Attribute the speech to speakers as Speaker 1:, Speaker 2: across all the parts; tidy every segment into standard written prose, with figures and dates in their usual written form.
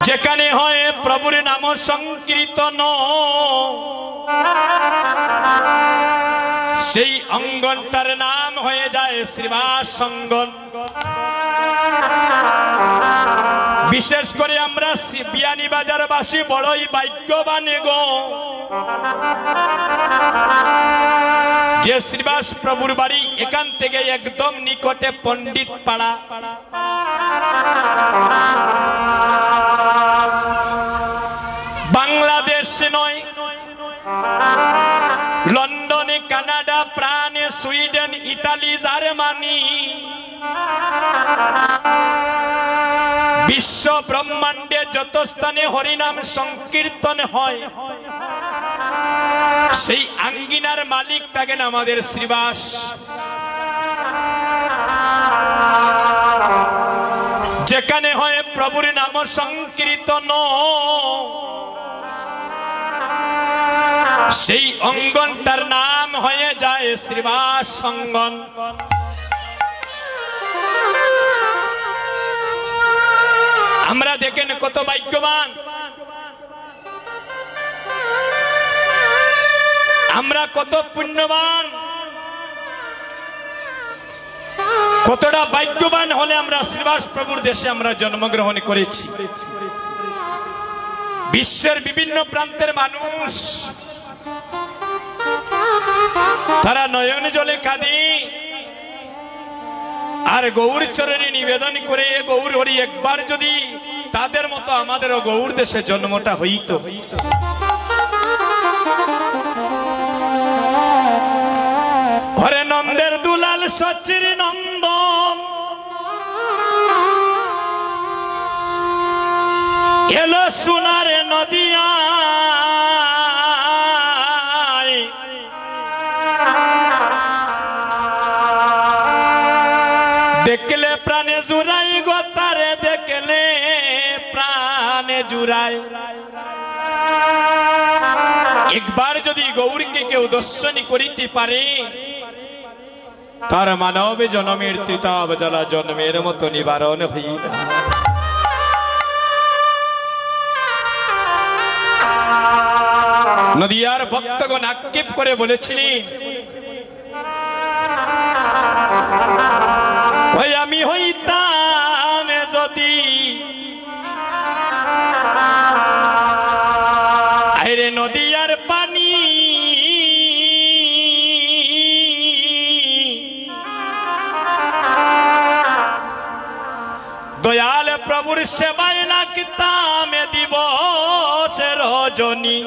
Speaker 1: যেখানে হয় প্রভুর নাম সংকীর্তন সেই অঙ্গনটার নাম হয়ে যায় শ্রীবাস অঙ্গন। বিশেষ করে আমরা বিয়ানীবাজারবাসী বড়ই ভাগ্যবান গো, যে শ্রীবাস প্রভুর বাড়ি এখান থেকে একদম নিকটে পণ্ডিত পাড়া। বাংলাদেশ নয়, লন্ডনে, Canada, France, Sweden, Italy, Germany, বিশ্ব ব্রহ্মাণ্ডে যত স্থানে হরিনাম সংকীর্তন হয় সেই আঙ্গিনার মালিক থাকেন আমাদের শ্রীবাস। যেখানে হয় প্রভুর নাম সংকীর্তন সেই অঙ্গনটার নাম হয়ে যায় শ্রীবাস অঙ্গন। আমরা দেখেন কত ভাগ্যবান, আমরা কত পুণ্যবান, কতটা ভাগ্যবান হলে আমরা শ্রীবাস প্রভুর দেশে আমরা জন্মগ্রহণ করেছি। বিশ্বের বিভিন্ন প্রান্তের মানুষ তারা নয়ন জলে কাঁদে আর গৌর চরণে নিবেদন করে, গৌর হরি একবার যদি তাদের মতো আমাদেরও গৌর দেশে জন্মটা হইত। হরে নন্দের দুলাল সচির নন্দন এলো সোনার নদিয়া, দেখলে প্রাণে জুড়াই গো তারে, দেখলে প্রাণে জুড়াই। একবার যদি গৌরকে কেউ দর্শনী করিতে পারে তার মানব জন্মের ত্রিতাব জ্বালা জন্মের মতো নিবারণ হয়ে যায়। নদিয়ার ভক্তগণ আক্ষেপ করে বলেছিলেন, ওই আমি হইতাম যদি আরে নদিয়ার পানি, দয়াল প্রভুর সেবায় লাগতাম দিবস রজনী।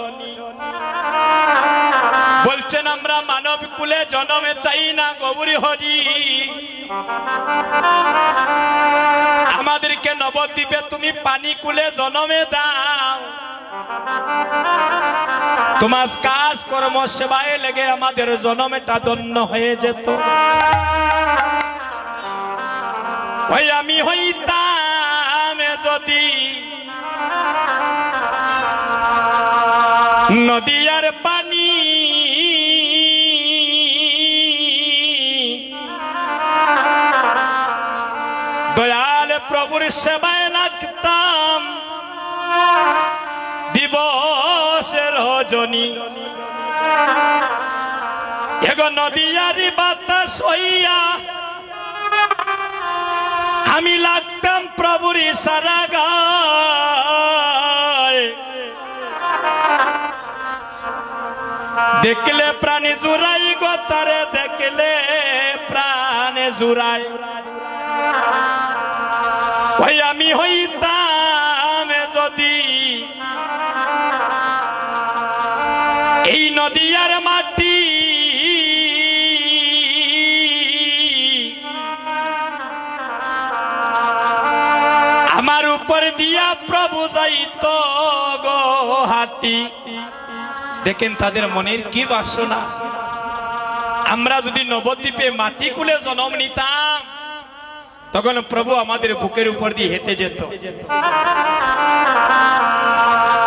Speaker 1: বলছেন আমরা মানব কুলে জন্মে চাই না গৌরী হরি, আমাদেরকে নবদ্বীপে তুমি পানি কুলে জন্মে দাও, তোমার কাজ কর্ম সেবায় লেগে আমাদের জন্মটা ধন্য হয়ে যেত। ওই আমি হইতাম যদি নদিয়ার পানি, দয়াল প্রভুর সেবায় লাগতাম দিবসের রজনী। এগো নদিয়ারি বাতাস হইয়া আমি লাগতাম প্রভুর ইশারা গায়, দেখলে প্রাণী জুড়াই গো তারে, দেখলে প্রাণে জুড়াই। ওই আমি হইতাম যদি এই নদিয়ার মাটি, আমার উপর দিয়া প্রভু যাইত গো হাতি। দেখেন তাদের মনের কি বাসনা, আমরা যদি নবদ্বীপে মাটি কুলে জন্ম নিতাম তখন প্রভু আমাদের বুকের উপর দিয়ে হেঁটে যেত।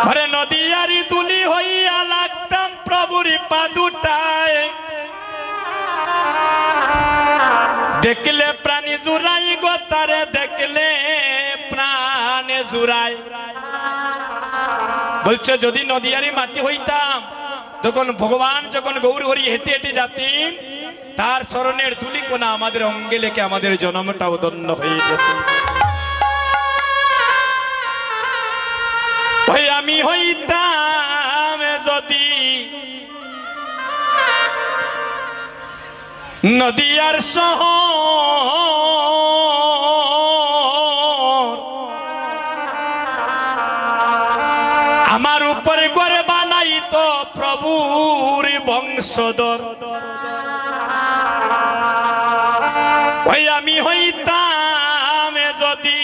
Speaker 1: হরে নদিয়ারি তুলি হইয়া লাগতাম প্রভুর পা দুটায়, দেখলে প্রাণী জুড়াই গো তারে, দেখলে প্রাণে জুড়াই। বলছে যদি নদিয়ারি মাটি হইতাম তখন ভগবান যখন গৌর হরি হেঁটে হেঁটে যাতেন তার চরণের ধুলি কোনা আমাদের অঙ্গে লেখে আমাদের জন্মটাও ধন্য হয়ে যেত। ভাই আমি হইতাম যদি নদিয়ার শহর আমার উপরে গড়ে বানাই তো প্রভুর বংশধর। ওই আমি হইতাম যদি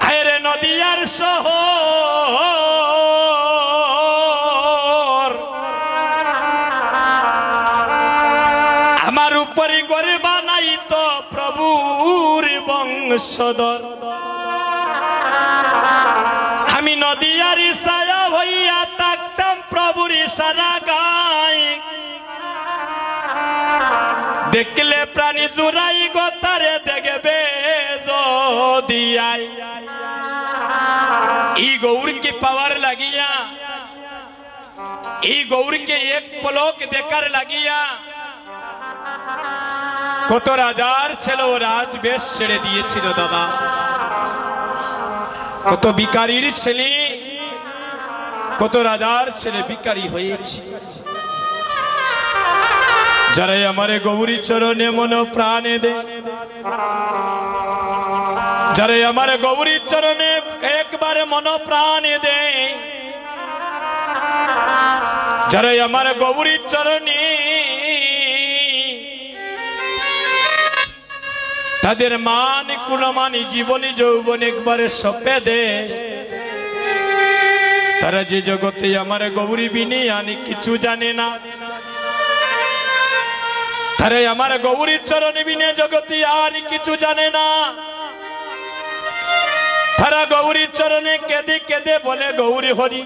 Speaker 1: আরে নদিয়ার শহর আমার উপরে গড়ে বানাই তো প্রভুর বংশধর। আমি নদিয়ার ছায়া হইয়া থাকতাম প্রভুর সারা গায় দেখলে প্রাণী জুড়াই গোতারে দেখবে যদি আয়। এই গৌরকে পাওয়ার লাগিয়া এই গৌরকে এক পলক দেখার লাগিয়া কত রাজার ছেলে রাজবেশ ছেড়ে দিয়েছিল দাদা। কত ভিখারির ছেলে কত রাজার ছেলে ভিখারি হয়েছে। যারা আমারে গৌরী চরণে মন প্রাণে দে যারা আমার গৌরী চরণে একবার মন প্রাণে দে যারা আমার গৌরী চরণে তাদের মান কুলমানি জীবনী যৌবন একবারে সপে দে তারা যে জগতে আমার গৌরী বিনি আনি কিছু জানে না। তারা আমার গৌরীর চরণে বিনে জগতে আর কিছু জানে না। তারা গৌরীর চরণে কেঁদে কেঁদে বলে গৌরী হরি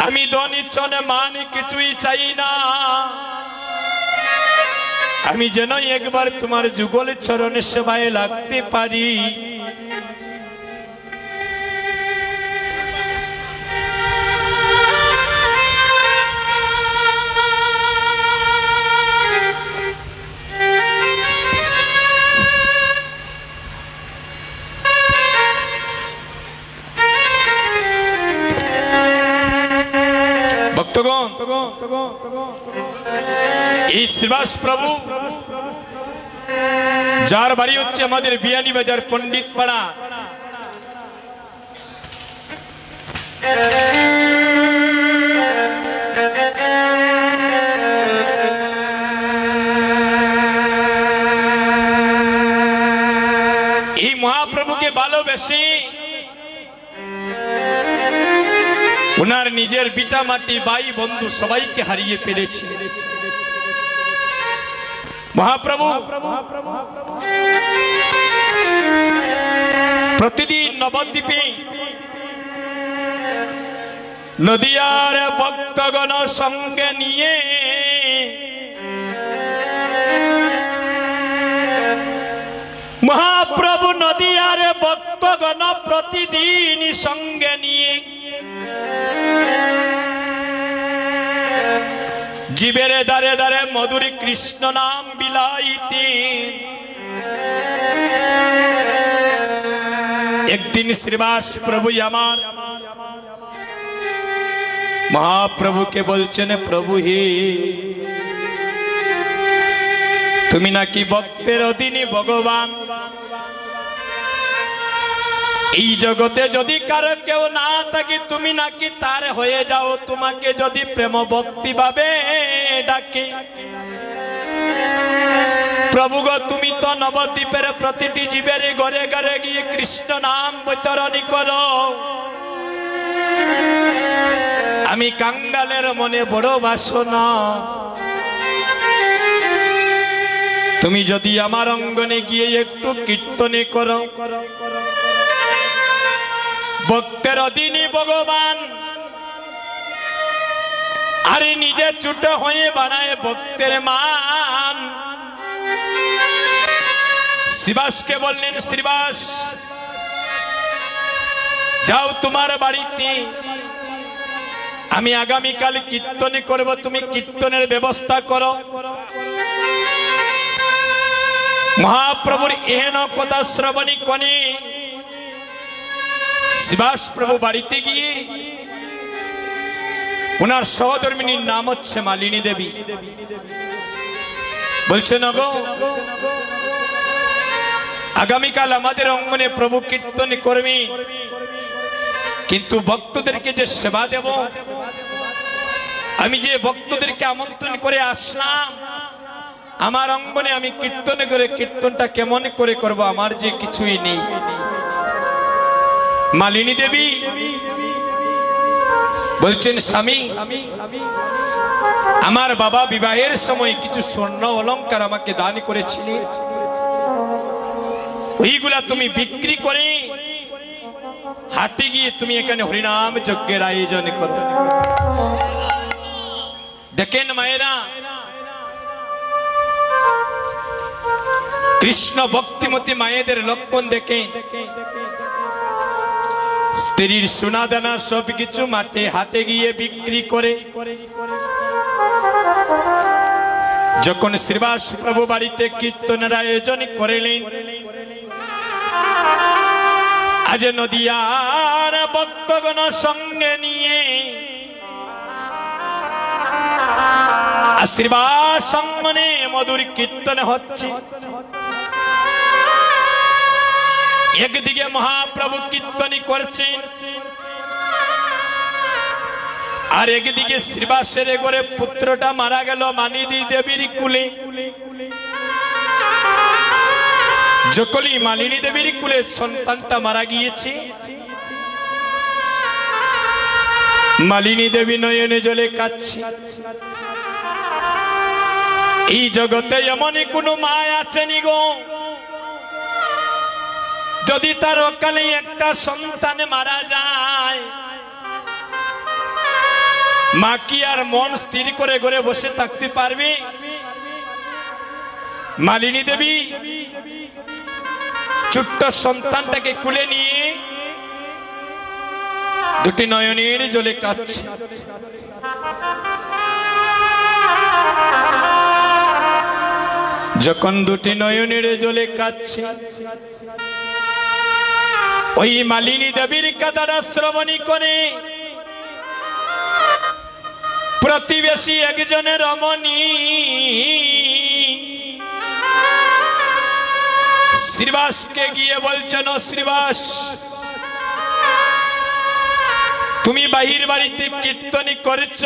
Speaker 1: আমি ধনী চনে মানি কিছুই চাই না আমি যেন একবার তোমার যুগল চরণে সেবায় লাগতে পারি। ভক্তগণ এই শ্রীবাস প্রভু যার বাড়ি হচ্ছে আমাদের বিয়ানী বাজার পণ্ডিত পাড়া এই মহাপ্রভুকে ভালোবেসে উনার নিজের বিটা মাটি ভাই বন্ধু সবাইকে হারিয়ে ফেলেছে। মহাপ্রভু প্রতিদিন নবদ্বীপে নদিয়ার ভক্তগণ সঙ্গে নিয়ে মহাপ্রভু নদিয়ার ভক্তগণ প্রতিদিন সঙ্গে নিয়ে জীবের দারে দারে মধুরী কৃষ্ণ নাম বিলাইতে একদিন শ্রীবাস প্রভু আমার মহাপ্রভুকে বলছেন প্রভু হে তুমি নাকি ভক্তের অধীনী ভগবান এই জগতে যদি কারো কেউ না থাকে তুমি নাকি তার হয়ে যাও তোমাকে যদি প্রেম ভক্তি ভাবে ডাকে প্রভু গো তুমি তো নবদ্বীপের প্রতিটি জীবের ঘরে ঘরে গিয়ে কৃষ্ণ নাম বিতরণী করো আমি কাঙ্গালের মনে বড় বাসনা তুমি যদি আমার অঙ্গনে গিয়ে একটু কীর্তনে করো ভক্তের অধীনী ভগবান আরে নিজে ছোট হয়ে বাড়ায় ভক্তের মান শ্রীবাসকে বললেন, শ্রীবাস যাও তোমার বাড়িতে, আমি আগামীকাল কীর্তন করব, তুমি কীর্তনের ব্যবস্থা করো। মহাপ্রভুর এহেন কথা শ্রবণী কনে শ্রীবাস প্রভু বাড়িতে গিয়ে, ওনার সহধর্মিনীর নাম হচ্ছে মালিনী দেবী, বলছেন গো আগামীকাল আমাদের অঙ্গনে প্রভু কীর্তন করবি, কিন্তু ভক্তদেরকে যে সেবা দেব, আমি যে ভক্তদেরকে আমন্ত্রণ করে আসলাম আমার অঙ্গনে, আমি কীর্তন করে কীর্তনটা কেমন করে করব, আমার যে কিছুই নেই। মালিনী দেবী বলছেন, স্বামী আমার বাবা বিবাহের সময় কিছু স্বর্ণ অলংকার আমাকে দান করেছিলেন, ওইগুলা তুমি বিক্রি করে হাটে গিয়ে তুমি এখানে হরিনাম যজ্ঞের আয়োজন করো। দেখেন মায়েরা, কৃষ্ণ ভক্তিমতী মায়েদের লক্ষণ দেখেন। স্ত্রীর সোনা দানা সবকিছু মাঠে হাটে গিয়ে বিক্রি করে যখন শ্রীবাস প্রভু বাড়িতে কীর্তনের আয়োজন করিলেন, আজ নদিয়ার ভক্তগণ সঙ্গে নিয়ে আশীর্বাদ সঙ্গনে মধুর কীর্তন হচ্ছে। একদিকে মহাপ্রভু কীর্তনী করছেন, আর একদিকে শ্রীবাসের ঘরে পুত্রটা মারা গেল মালিনী দেবীর কুলে। যখনই মালিনী দেবীর কুলে সন্তানটা মারা গিয়েছে, মালিনী দেবী নয়নে জলে কাঁদছে। এই জগতে এমনই কোনো মা আছেনি গো, যদি তার অকালে একটা সন্তান মারা যায়, মা কি আর মন স্থির করে ঘরে বসে থাকতে পারবে? মালিনী দেবী ছোট্ট সন্তানটাকে কুলে নিয়ে দুটি নয়নের জলে কাঁদছে। যখন দুটি নয়নের জলে কাঁদছে, ওই মালিনী দেবীর কাঁদাটা শ্রবণী করে প্রতিবেশী একজনের রমণী শ্রীবাসকে গিয়ে বলছেন, শ্রীবাস তুমি বাহির বাড়িতে কীর্তনী করছ,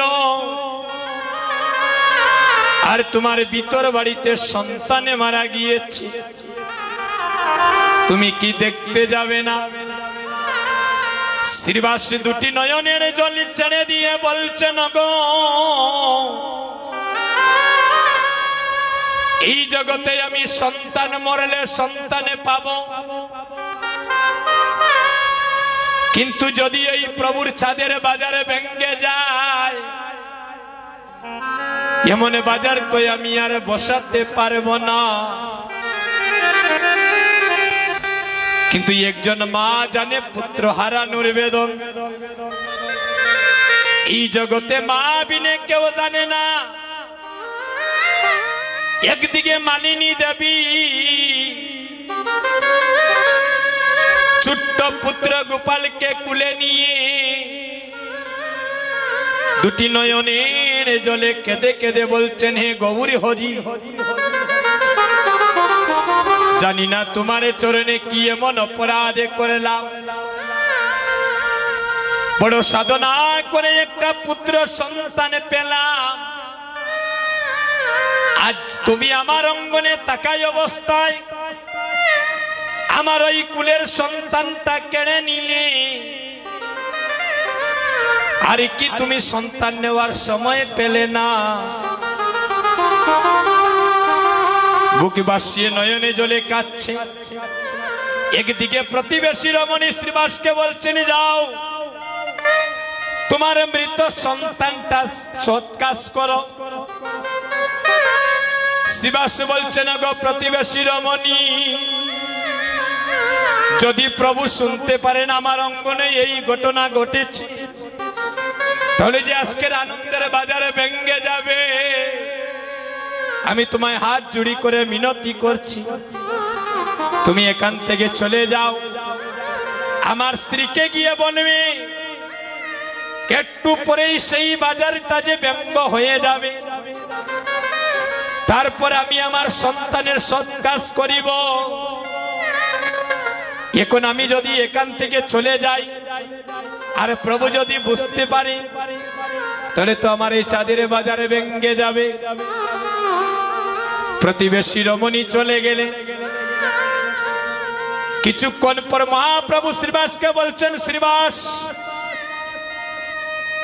Speaker 1: আর তোমার ভিতর বাড়িতে সন্তানে মারা গিয়েছে, তুমি কি দেখতে যাবে না? শ্রীবাস দুটি নয়নের জল ছেড়ে দিয়ে বলছেন, গো এই জগতে আমি সন্তান মরলে সন্তানে পাব, কিন্তু যদি এই প্রভুর ছাদের বাজারে ভেঙ্গে যায়, এমন বাজার তো আমি আর বসাতে পারবো না। কিন্তু একজন মা জানে পুত্র হারানোর বেদন, এই জগতে মা বিনে কেউ জানে না। একদিকে মালিনী দেবী ছোট্ট পুত্র গোপালকে কুলে নিয়ে দুটি নয়নের জলে কেঁদে কেঁদে বলছেন, হে গৌরী হরি, জানি না তোমার চরণে কি এমন অপরাধ করলাম, বড় সাধনা করে একটা পুত্র সন্তান পেলাম, আজ তুমি আমার অঙ্গনে তাকাই অবস্থায় আমার ওই কুলের সন্তানটা কেড়ে নিলে, আর কি তুমি সন্তান নেওয়ার সময় পেলে না? বুক ভাসিয়ে নয়নে জলে কাঁদছে। একদিকে প্রতিবেশী রমণী শ্রীবাসকে বলছেন, যাও তোমার মৃত সন্তানটা সৎ কাজ করো। শ্রীবাস বলছেন, গো প্রতিবেশী রমণী, যদি প্রভু শুনতে পারেন আমার অঙ্গনে এই ঘটনা ঘটেছে, তাহলে যে আজকের আনন্দের বাজারে ভেঙে যাবে। আমি তোমায় হাত জুড়ি করে মিনতি করছি, তুমি এখান থেকে চলে যাও। আমার স্ত্রীকে গিয়ে বলবে একটু পরেই সেই বাজারটা যে ব্যঙ্গ হয়ে যাবে, তারপর আমি আমার সন্তানের সৎ কাজ করিব। এখন আমি যদি এখান থেকে চলে যাই আর প্রভু যদি বুঝতে পারে, তাহলে তো আমার এই চাঁদের বাজারে ভেঙে যাবে। প্রতিবেশী রমণী চলে গেলে কিছুক্ষণ পর মহাপ্রভু শ্রীবাসকে বলছেন, শ্রীবাস,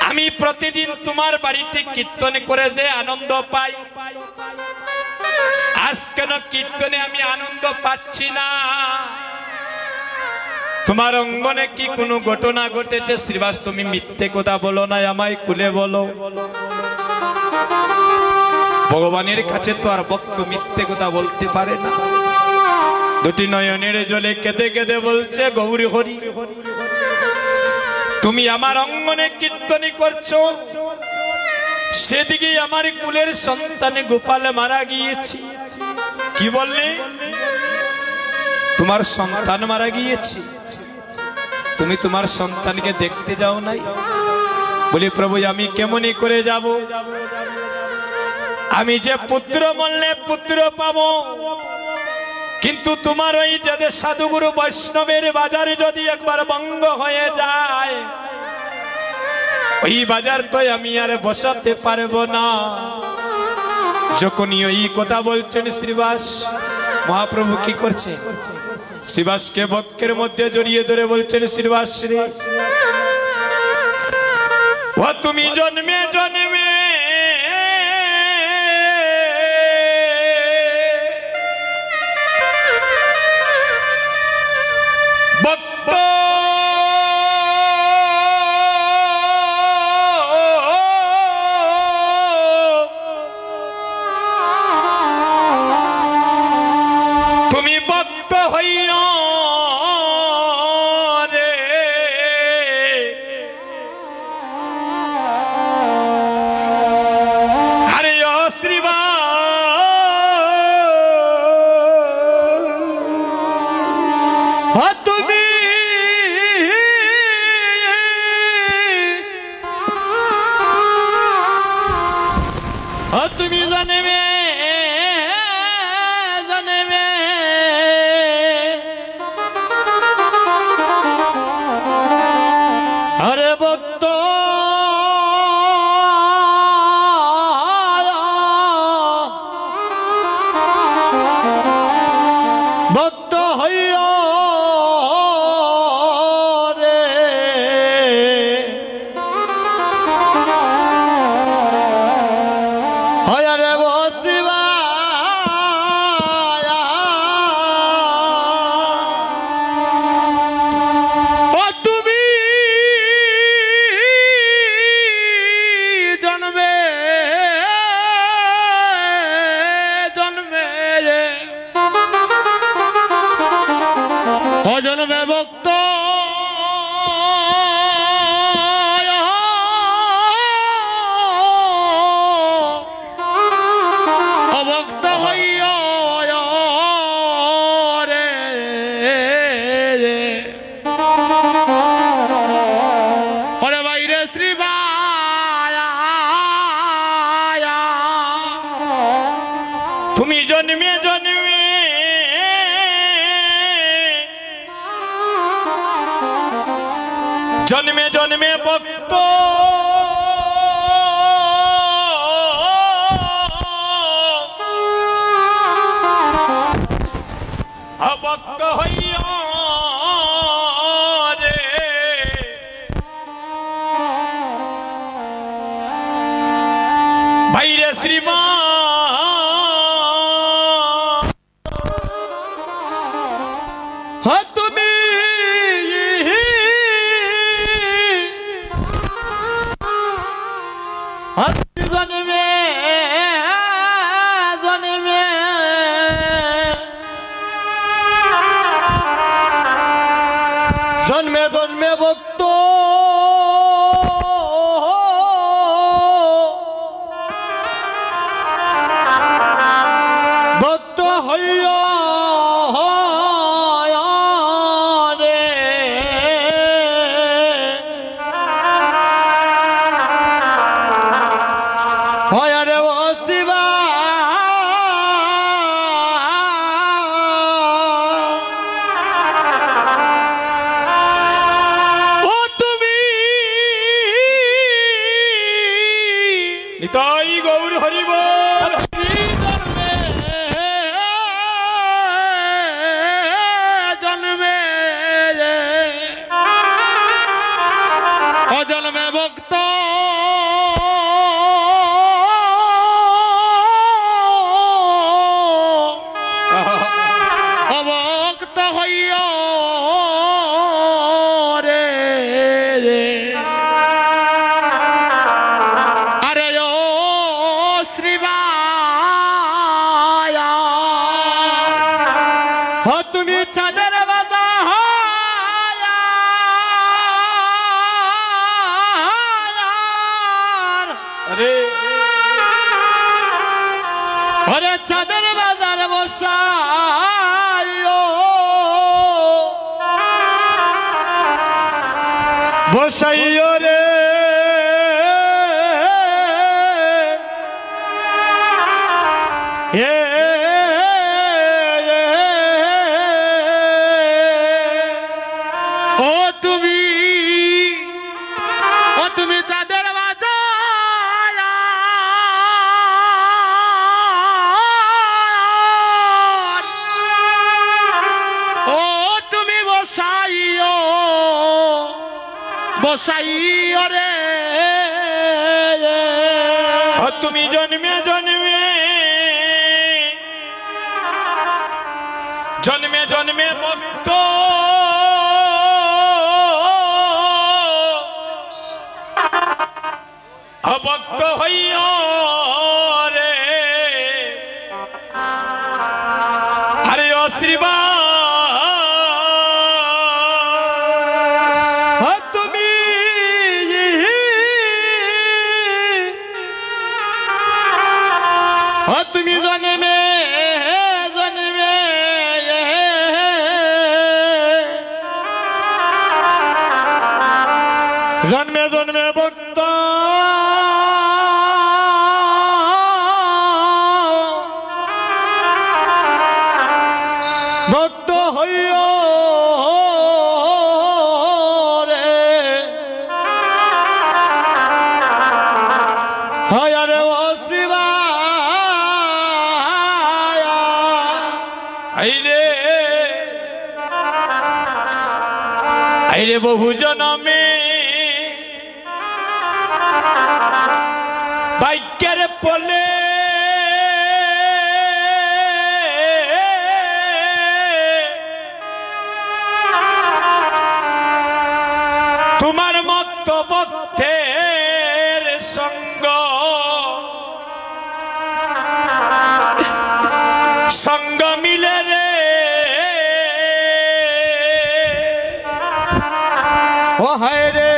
Speaker 1: আমি প্রতিদিন তোমার বাড়িতে কীর্তন করে যে আনন্দ পাই, আজ কেন কীর্তনে আমি আনন্দ পাচ্ছি না? তোমার অঙ্গনে কি কোনো ঘটনা ঘটেছে? শ্রীবাস, তুমি মিথ্যে কথা বলো না, আমায় খুলে বলো। ভগবানের কাছে তো আর ভক্ত মিথ্যে কথা বলতে পারে না। দুটি নয়নের জলে কেঁদে কেঁদে বলছে, গৌরী হরি, তুমি আমার অঙ্গনে কীর্তনী করছো, সেদিকে আমার কুলের সন্তান গোপাল মারা গিয়েছে। কি বললে? তোমার সন্তান মারা গিয়েছে, তুমি তোমার সন্তানকে দেখতে যাও নাই? বলি, প্রভু আমি কেমনই করে যাব? আমি যে পুত্র মরলে পুত্র পাবো, কিন্তু তোমার ওই যে সাধুগুরু বৈষ্ণবের বাজারে যদি একবার ভঙ্গ হয়ে যায়, ওই বাজার তো আমি আর বসাতে পারবো না। যখনই ওই কথা বলছেন শ্রীবাস, মহাপ্রভু কি করছে? শ্রীবাসকে বক্ষের মধ্যে জড়িয়ে ধরে বলছেন, শ্রীবাস রে, ও তুমি জন্মে জন্মে ভক্ত তুমি ভক্ত হইও রে, আরে ও শ্রীবাস, তুমি তুমি জন্মে জন্মে আরে ভক্ত ভক্ত হইও রে, হরে বসিবা ও তুমি জন্মে জন্মে ও জন্মে ভক্ত অভক্ত হইও রে, ওরে বাইরে শ্রীবায়া, তুমি জন্মে জন্মে জন্মে জন্মে ভক্ত ভক্ত হইও রে, ভাইরে শ্রীমান, তুমি জন্মে জন্মে
Speaker 2: জন্মে জন্মে ভক্ত ভক্ত হইয়া রে হয় রে ও শিবা
Speaker 1: নিতাই গৌর হরি বল।
Speaker 2: জন্মে অজন্মে ভক্ত অভক্ত হইয়া রে আরে ও শ্রীবায়া হ তুমি চাঁদের বাজা
Speaker 1: আরে
Speaker 2: ওরে চাঁদের বাজার বসাইও বসাইও রে ও তুমি চাঁদের বাজা বসাইও রে
Speaker 1: তুমি জন্মে জন্মে জন্মে জন্মে ভক্ত অভক্ত হইয়া রে আরে অশ্রীবা
Speaker 2: তুমি জন্মে জন্মে জন্মে জন্মে ভক্ত ভক্ত হইও রে হয় রে ও শিবা
Speaker 1: আইরে আইরে বহু জনমে ভাগ্যের পলে তোমার মত ভক্তের সঙ্গ সঙ্গ মিলে রে
Speaker 2: ও হায় রে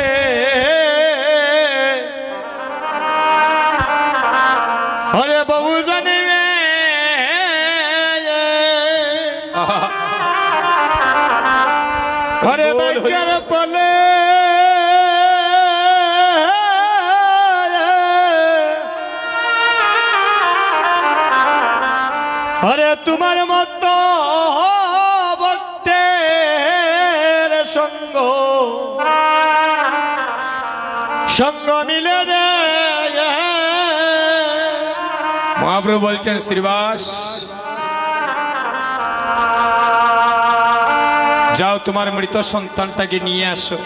Speaker 2: হরে বহু জন্মে হরে ভাগ্যের পলে হরে তোমার মত ভক্তের সঙ্গ সঙ্গ মিলে রে
Speaker 1: মহাপ্রভু বলছেন শ্রীবাস যাও তোমার মৃত সন্তানটাকে নিয়ে আসো।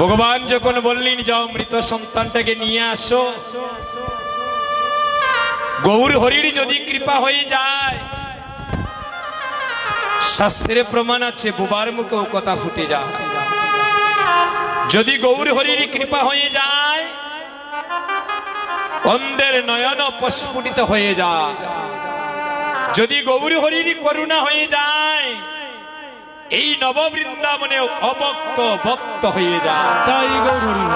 Speaker 1: ভগবান যখন বললেন যাও মৃত সন্তানটাকে নিয়ে আসো, গৌর হরির যদি কৃপা হয়ে যায়, শাস্ত্রে প্রমাণ আছে বুবার মুখেও কথা ফুটে যায়। যদি গৌর হরির কৃপা হয়ে যায়, অন্ধের নয়ন প্রস্ফুটিত হয়ে যায়। যদি গৌর হরির করুণা হয়ে যায়, এই নববৃন্দাবনে অভক্ত ভক্ত হয়ে যায়।
Speaker 2: তাই গৌরী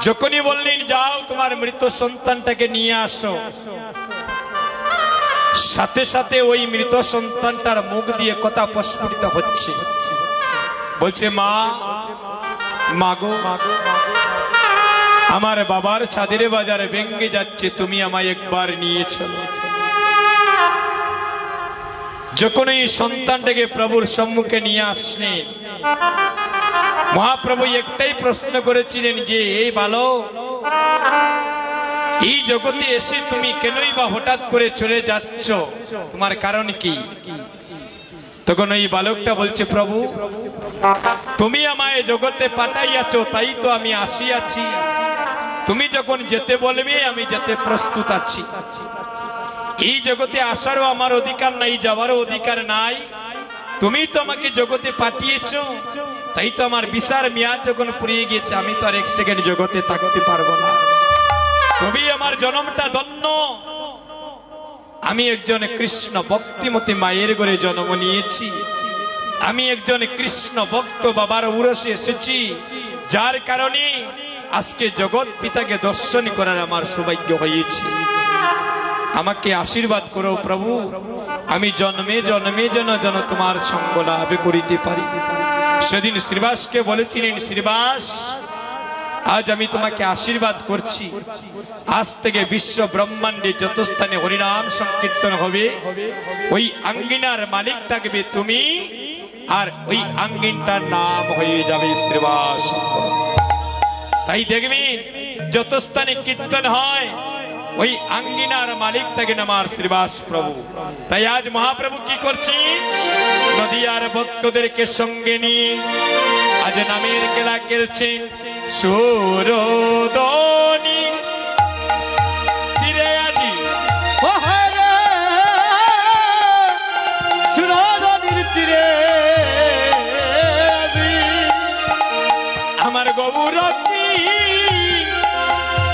Speaker 1: যখনই বললেন যাও তোমার মৃত সন্তানটাকে নিয়ে আসো, সাথে সাথে ওই মৃত সন্তানটার মুখ দিয়ে কথা প্রস্ফুটিত হচ্ছে, বলছে মা মাগো আমার বাবার ছাদের বাজারে ভেঙে যাচ্ছে, তুমি আমায় একবার নিয়ে চলো। যখন এই সন্তানটাকে প্রভুর সম্মুখে নিয়ে আসলেন, মহাপ্রভু একটাই প্রশ্ন করেছিলেন যে এই বালক, এই জগতে এসে তুমি কেনই বা হঠাৎ করে চলে যাচ্ছ, তোমার কারণ কি? তখন এই বালকটা বলছে প্রভু তুমি আমায় জগতে পাঠাইয়াছো, তাই তো আমি আসিয়াছি। তুমি যখন যেতে বলবে আমি যেতে প্রস্তুত আছি। এই জগতে আসারও আমার অধিকার নাই, যাওয়ারও অধিকার নাই। তুমি তো আমাকে জগতে পাঠিয়েছো, তাই তো আমার বিচার মেয়াদ যখন ফুরিয়ে গেছে আমি তো আর এক সেকেন্ড জগতে থাকতে পারবো না। তুমি আমার জন্মটা ধন্য। আমি একজন কৃষ্ণ ভক্তিমতী মায়ের ঘরে জন্ম নিয়েছি। আমি একজন কৃষ্ণ ভক্ত বাবার উরসে এসেছি, যার কারণে আজকে জগৎ পিতাকে দর্শন করার আমার সৌভাগ্য হয়েছে। আমাকে আশীর্বাদ করো প্রভু, আমি জন্মে জন্মে যেন যেন তোমার সঙ্গ লাভ করিতে পারি। সেদিন শ্রীবাসকে বলেছিলেন শ্রীবাস আজ আমি তোমাকে আশীর্বাদ করছি, আজ থেকে বিশ্ব ব্রহ্মাণ্ডে যত স্থানে হরিনাম সংকীর্তন হবে ওই আঙ্গিনার মালিক থাকবে তুমি, আর ওই আঙ্গিনটার নাম হয়ে যাবে শ্রীবাস। তাই দেখবেন যত স্থানে কীর্তন হয় ওই আঙ্গিনার মালিক থাকেন আমার শ্রীবাস প্রভু। তাই আজ মহাপ্রভু কি করছি, নদিয়ার ভক্তদেরকে সঙ্গে নিয়ে আজ নামের খেলা খেলছেন। সুরদনি তীরে আজি
Speaker 2: সুরদনির তীরে
Speaker 1: আমার গৌরী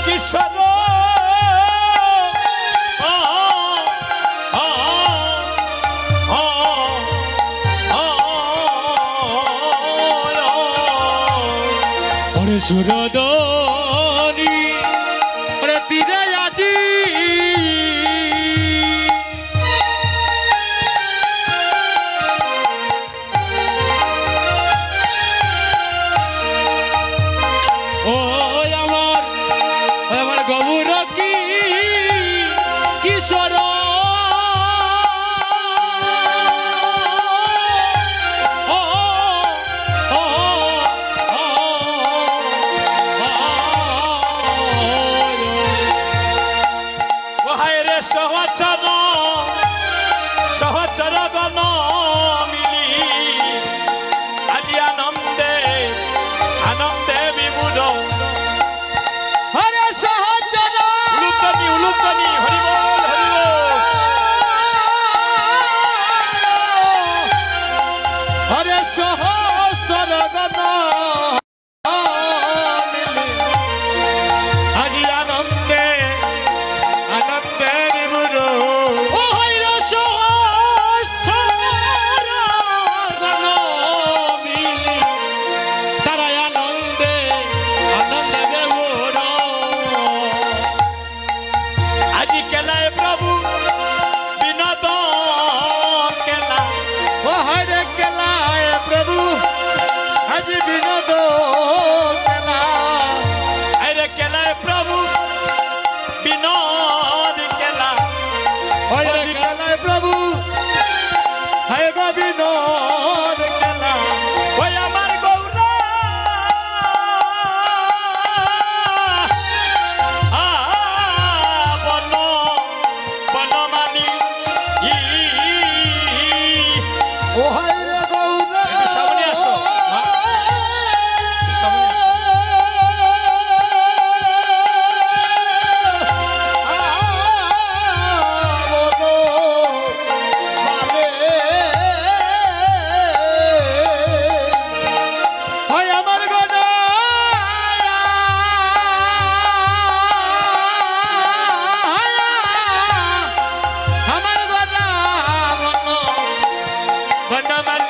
Speaker 1: কিশোর
Speaker 2: সুরদনি তীরে আজি ও আমার গৌর কি কিশোর
Speaker 1: সহচর গণ মিলি আজি আনন্দে আনন্দে বিমূঢ়।
Speaker 2: হরে সহচর
Speaker 1: উলুকনি উলুকনি হরি বল হরি বল।
Speaker 2: হরে সহচর গণ আজি আনন্দে আনন্দে বিমূঢ়।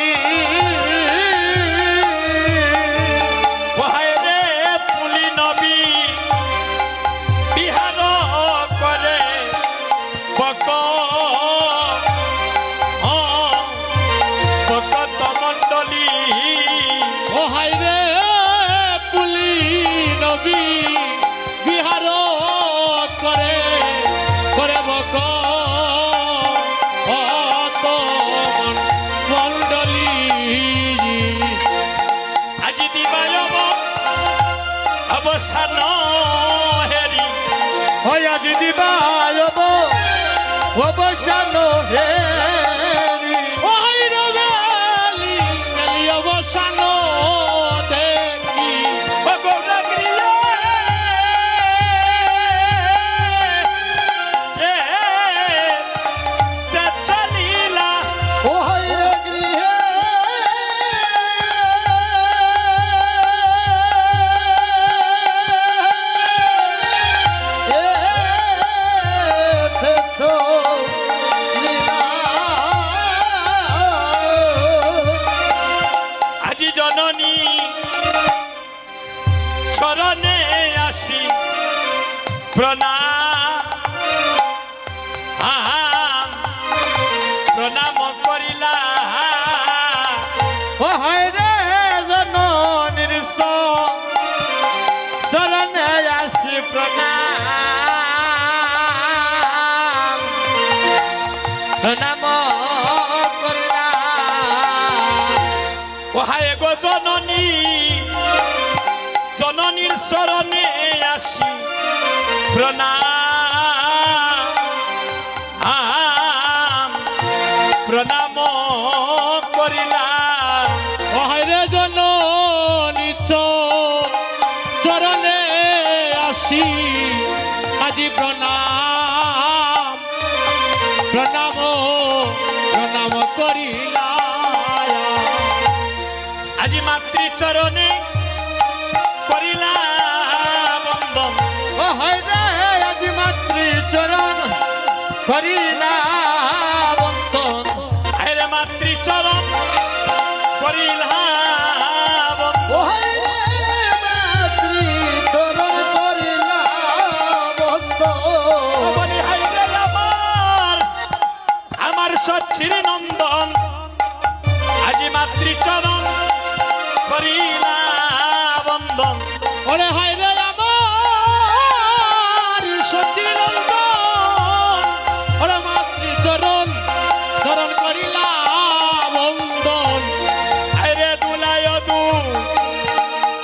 Speaker 2: জননী
Speaker 1: ওহায় রে পুলি নবী বিহার করে বক ভকত মণ্ডলী
Speaker 2: ও হাই রে পুলি নবী বিহার করে করে বক মণ্ডলী
Speaker 1: আজি দিবায় অবসান হেরি
Speaker 2: হয় আজি দিবায় অবসান হেরি ও হাই রে বেলি বেলি অবসান দেখি
Speaker 1: চলিলা
Speaker 3: ও হায় গৃহে এসেছো লীলা।
Speaker 1: আজি জননী চরণে আসি প্রণাম করিলা
Speaker 2: ও হায় রে জননীর শরণে আসি প্রণাম প্রণাম করিলা
Speaker 1: ওহায় গো জননী জননীর চরণে আসি প্রণাম করিলা
Speaker 2: ও হায় রে জননীর চরণে আসি আজি প্রণাম প্রণাম প্রণাম করিলা
Speaker 1: আজি মাতৃ চরণে করিলা বন্দন
Speaker 2: ও হায় রে আজি মাতৃ চরণ করিলা বন্দন
Speaker 1: আরে মাতৃ চরণ করিলা
Speaker 3: ও হায় রে মাতৃ চরণ করিলা বন্দন।
Speaker 1: বলি হাই রে আমার সচ্ছির নন্দন আজি মাতৃ চরণ করিলা বন্দন
Speaker 2: ওরে হায় রে আমার সচিনন্দন ওরে মাতৃ চরণ চরণ করিলা বন্দন
Speaker 1: আরে দুলায়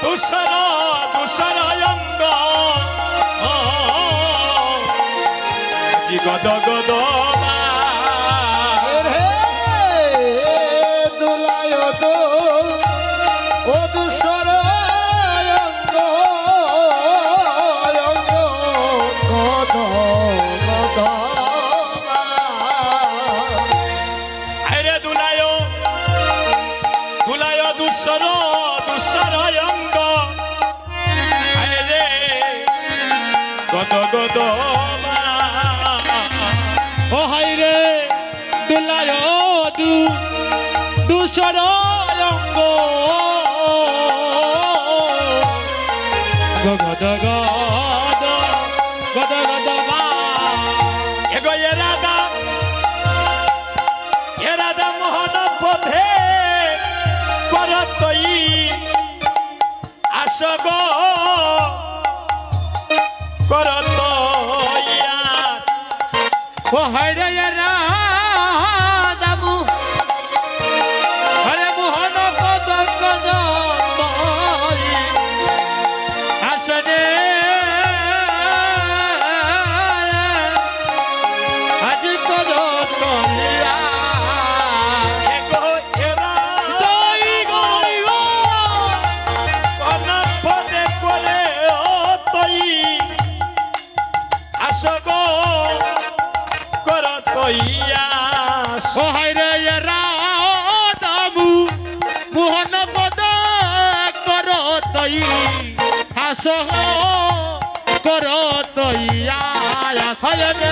Speaker 1: দুসর অঙ্গ আজি গদ গদ
Speaker 3: হে দুলায় দো ও দুসর অঙ্গ অঙ্গ গদ গদ
Speaker 1: আরে দুলায় দুসর অঙ্গ আরে গদ গদ
Speaker 2: ও হায় রে দুলায় দুসর অঙ্গ গদ গদ গদ গদ মা
Speaker 1: এগো এরাদা মোহন পথে করতই আসগ করতইয়া
Speaker 2: ও হায় রে রাধামু হরে মোহন পদ গদ আসনে আজি কর কলিয়া
Speaker 1: এগো এরা
Speaker 2: দই গই গো
Speaker 1: কোন পদে করে তই আসগ করতইয়া
Speaker 2: ও হায় রে রাধামু মোহন পদ কর তই হাস কর তইয়া সয়নে